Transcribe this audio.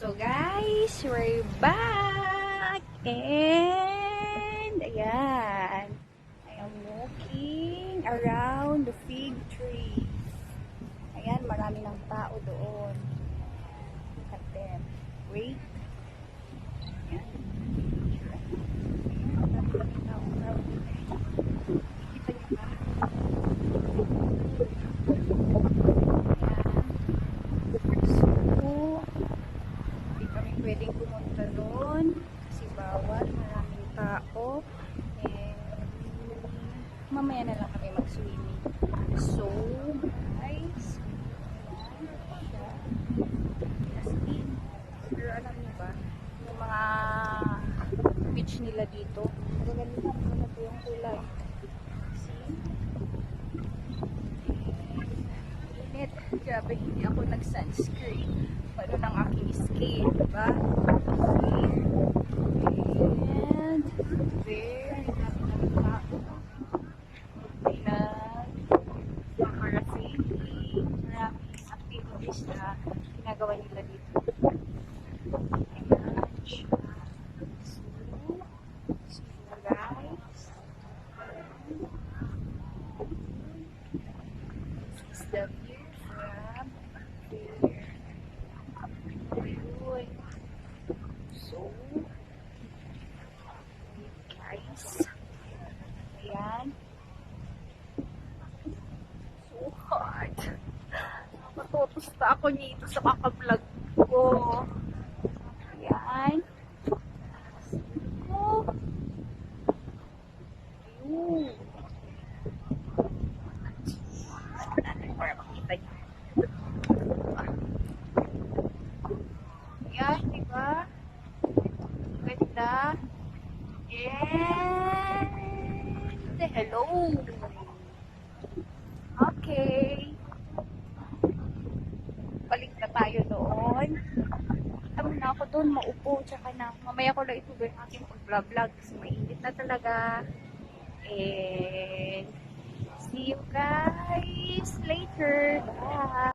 So guys, we're back! And ayan, I am walking around the fig tree. Ayan, marami ng tao doon. Look at them. Wait. Ayan. Marami ng tao around. Kita niyo ba? Pwedeng pumunta doon kasi bawal, maraming tao, and mamaya na lang kami mag-swimming. So guys, ayan siya, as in, pero alam niyo ba yung mga beach nila dito, magaganda na po yung kulay. See? Init, grabe, hindi ako nag-sunscreen. Paano ng aking skin, diba? And there, namin tao. Protaras Cyprus. Maraming activities na ginagawa nila dito. Ayan siya. So guys, this is the view from there. So, guys, ayan, so hard. Matutos na ako nito sa kakablog ko. Ayan. So, ayun. Para makita niyo. Ayan, diba? Ganda. And hello. Okay. Balik na tayo doon. Kita muna ako doon, maupo. Tsaka na, mamaya ko lang ituloy ang aking pag-vlog kasi mainit na talaga. And see you guys later. Bye.